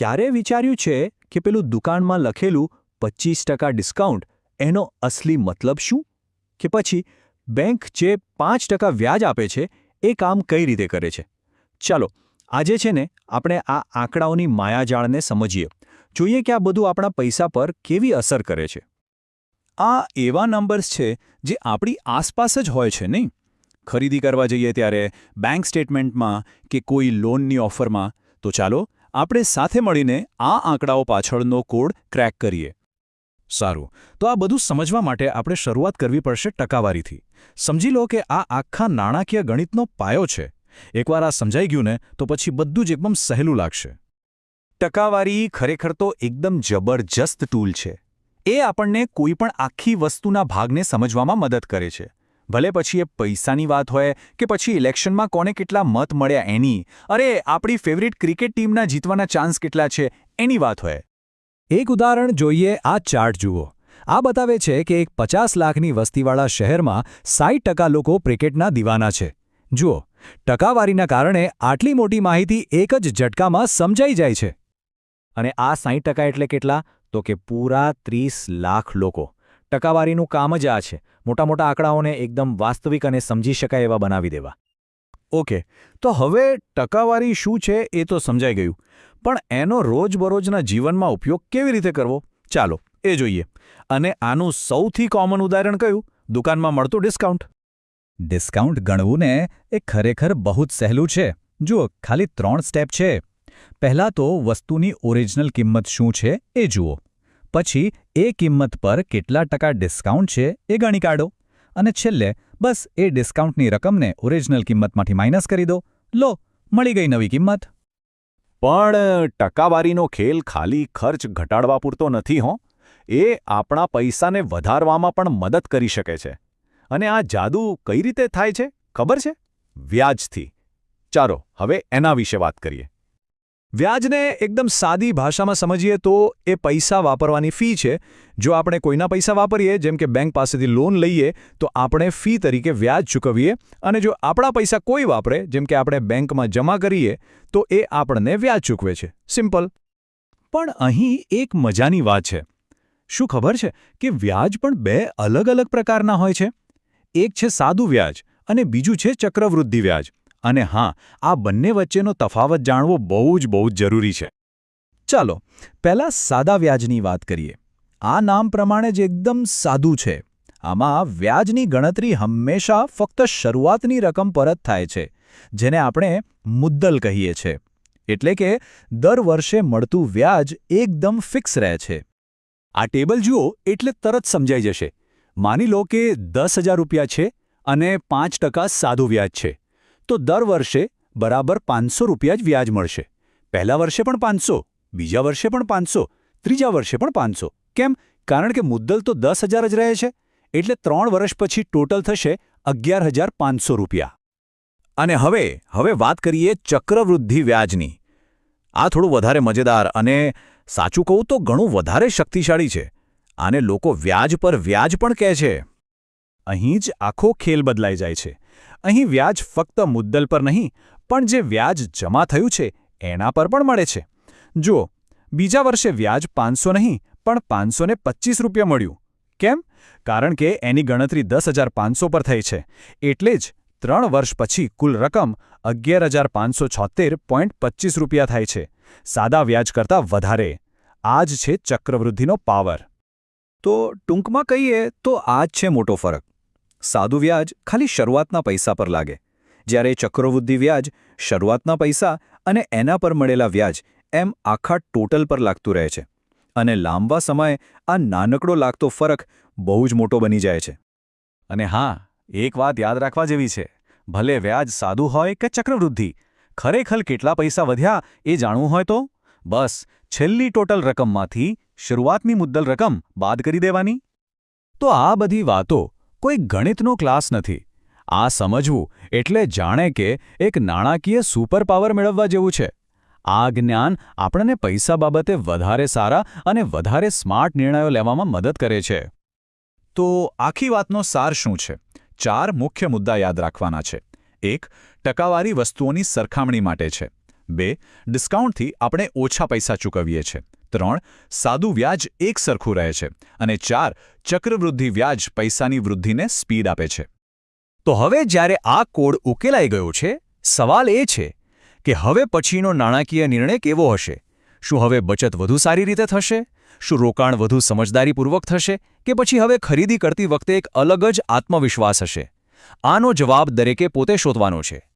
ક્યારે વિચાર્યું છે કે પેલું દુકાનમાં લખેલું 25% ડિસ્કાઉન્ટ એનો અસલી મતલબ શું? કે પછી બેંક જે 5% વ્યાજ આપે છે એ કામ કઈ રીતે કરે છે? ચાલો આજે છે ને આપણે આ આંકડાઓની માયાજાળને સમજીએ, જોઈએ કે આ બધું આપણા પૈસા પર કેવી અસર કરે છે. આ એવા નંબર્સ છે જે આપણી આસપાસ જ હોય છે નહીં? ખરીદી કરવા જઈએ ત્યારે, બેંક સ્ટેટમેન્ટમાં કે કોઈ લોનની ઓફરમાં. તો ચાલો આપણે સાથે મળીને આ આંકડાઓ પાછળનો કોડ ક્રેક કરીએ. સારું, તો આ બધું સમજવા માટે આપણે શરૂઆત કરવી પડશે ટકાવારીથી. સમજી લો કે આ આખા નાણાકીય ગણિતનો પાયો છે. એકવાર આ સમજાઈ ગયું ને તો પછી બધું જ એકદમ સહેલું લાગશે. ટકાવારી ખરેખર તો એકદમ જબરજસ્ત ટૂલ છે. એ આપણને કોઈપણ આખી વસ્તુના ભાગને સમજવામાં મદદ કરે છે. ભલે પછી એ પૈસાની વાત હોય કે પછી ઇલેક્શનમાં કોને કેટલા મત મળ્યા એની, અરે આપણી ફેવરિટ ક્રિકેટ ટીમના જીતવાના ચાન્સ કેટલા છે એની વાત હોય. એક ઉદાહરણ જોઈએ. આ ચાર્ટ જુઓ. આ બતાવે છે કે એક 50 લાખની વસ્તીવાળા શહેરમાં 60% લોકો ક્રિકેટના દીવાના છે. જુઓ, ટકાવારીના કારણે આટલી મોટી માહિતી એક જ ઝટકામાં સમજાઈ જાય છે. અને આ 60% એટલે કેટલા? તો કે પૂરા 30 લાખ લોકો. ટકાવારીનું કામ જ આ છે, મોટા મોટા આંકડાઓને એકદમ વાસ્તવિક અને સમજી શકાય એવા બનાવી દેવા. ઓકે, તો હવે ટકાવારી શું છે એ તો સમજાઈ ગયું, પણ એનો રોજબરોજના જીવનમાં ઉપયોગ કેવી રીતે કરવો? ચાલો એ જોઈએ. અને આનું સૌથી કોમન ઉદાહરણ કયું? દુકાનમાં મળતું ડિસ્કાઉન્ટ. ડિસ્કાઉન્ટ ગણવું ને એ ખરેખર બહુ જ સહેલું છે. જુઓ, ખાલી 3 સ્ટેપ છે. પહેલાં તો વસ્તુની ઓરિજિનલ કિંમત શું છે એ જુઓ. પછી એ કિંમત પર કેટલા ટકા ડિસ્કાઉન્ટ છે એ ગણી કાઢો. અને છેલ્લે બસ એ ડિસ્કાઉન્ટની રકમને ઓરિજિનલ કિંમતમાંથી માઇનસ કરી દો. લો, મળી ગઈ નવી કિંમત. પણ ટકાવારીનો ખેલ ખાલી ખર્ચ ઘટાડવા પૂરતો નથી હો. એ આપણા પૈસાને વધારવામાં પણ મદદ કરી શકે છે. અને આ જાદુ કઈ રીતે થાય છે ખબર છે? વ્યાજથી. ચાલો હવે એના વિશે વાત કરીએ. વ્યાજને એકદમ સાદી ભાષામાં સમજીએ તો એ પૈસા વાપરવાની ફી છે. જો આપણે કોઈના પૈસા વાપરીએ, જેમ કે બેંક પાસેથી લોન લઈએ, તો આપણે ફી તરીકે વ્યાજ ચૂકવીએ. અને જો આપણા પૈસા કોઈ વાપરે, જેમ કે આપણે બેંકમાં જમા કરીએ, તો એ આપણને વ્યાજ ચૂકવે છે. સિમ્પલ. પણ અહીં એક મજાની વાત છે. શું ખબર છે કે વ્યાજ પણ 2 અલગ અલગ પ્રકારના હોય છે. એક છે સાદું વ્યાજ અને બીજું છે ચક્રવૃદ્ધિ વ્યાજ. અને હા, આ બંને વચ્ચેનો તફાવત જાણવો બહુ જ જરૂરી છે. ચાલો પહેલાં સાદા વ્યાજની વાત કરીએ. આ નામ પ્રમાણે જ એકદમ સાદું છે. આમાં વ્યાજની ગણતરી હંમેશા ફક્ત શરૂઆતની રકમ પર જ થાય છે, જેને આપણે મુદ્દલ કહીએ છીએ. એટલે કે દર વર્ષે મળતું વ્યાજ એકદમ ફિક્સ રહે છે. આ ટેબલ જુઓ એટલે તરત સમજાઈ જશે. માની લો કે 10,000 રૂપિયા છે અને 5% સાદું વ્યાજ છે. તો દર વર્ષે બરાબર 500 રૂપિયા જ વ્યાજ મળશે. પહેલા વર્ષે પણ 500, બીજા વર્ષે પણ 500, ત્રીજા વર્ષે પણ 500. કેમ? કારણ કે મુદ્દલ તો 10,000 જ રહે છે. એટલે 3 વર્ષ પછી ટોટલ થશે 11,500 રૂપિયા. અને હવે વાત કરીએ ચક્રવૃદ્ધિ વ્યાજની. આ થોડું વધારે મજેદાર અને સાચું કહું તો ઘણું વધારે શક્તિશાળી છે. આને લોકો વ્યાજ પર વ્યાજ પણ કહે છે. અહીં જ આખો ખેલ બદલાઈ જાય છે. અહીં વ્યાજ ફક્ત મુદ્દલ પર નહીં, પણ જે વ્યાજ જમા થયું છે એના પર પણ મળે છે. જુઓ, બીજા વર્ષે વ્યાજ 500 નહીં પણ 525 રૂપિયા મળ્યું. કેમ? કારણ કે એની ગણતરી 10,500 પર થઈ છે. એટલે જ 3 વર્ષ પછી કુલ રકમ 11,576.25 રૂપિયા થાય છે. સાદા વ્યાજ કરતાં વધારે. આ જ છે ચક્રવૃદ્ધિનો પાવર. તો ટૂંકમાં કહીએ તો આ જ છે મોટો ફરક. સાદું વ્યાજ ખાલી શરૂઆતના પૈસા પર લાગે, જ્યારે ચક્રવૃદ્ધિ વ્યાજ શરૂઆતના પૈસા અને એના પર મળેલા વ્યાજ એમ આખા ટોટલ પર લાગતું રહે છે. અને લાંબા સમયે આ નાનકડો લાગતો ફરક બહુ જ મોટો બની જાય છે. અને હા, એક વાત યાદ રાખવા જેવી છે. ભલે વ્યાજ સાદું હોય કે ચક્રવૃદ્ધિ, ખરેખર કેટલા પૈસા વધ્યા એ જાણવું હોય તો બસ છેલ્લી ટોટલ રકમમાંથી શરૂઆતની મુદ્દલ રકમ બાદ કરી દેવાની. તો આ બધી વાતો કોઈ ગણિતનો ક્લાસ નથી. આ સમજવું એટલે જાણે કે એક નાણાકીય સુપર પાવર મેળવવા જેવું છે. આ જ્ઞાન આપણને પૈસા બાબતે વધારે સારા અને વધારે સ્માર્ટ નિર્ણયો લેવામાં મદદ કરે છે. તો આખી વાતનો સાર શું છે? 4 મુખ્ય મુદ્દા યાદ રાખવાના છે. 1. ટકાવારી વસ્તુઓની સરખામણી માટે છે. 2. ડિસ્કાઉન્ટથી આપણે ઓછા પૈસા ચૂકવીએ છીએ. 3. સાદું વ્યાજ એક સરખું રહે છે. અને 4. ચક્રવૃદ્ધિ વ્યાજ પૈસાની વૃદ્ધિને સ્પીડ આપે છે. તો હવે જ્યારે આ કોડ ઉકેલાઈ ગયો છે, સવાલ એ છે કે હવે પછીનો નાણાકીય નિર્ણય કેવો હશે? શું હવે બચત વધુ સારી રીતે થશે? શું રોકાણ વધુ સમજદારીપૂર્વક થશે? કે પછી હવે ખરીદી કરતી વખતે એક અલગ જ આત્મવિશ્વાસ હશે? આનો જવાબ દરેકે પોતે શોધવાનો છે.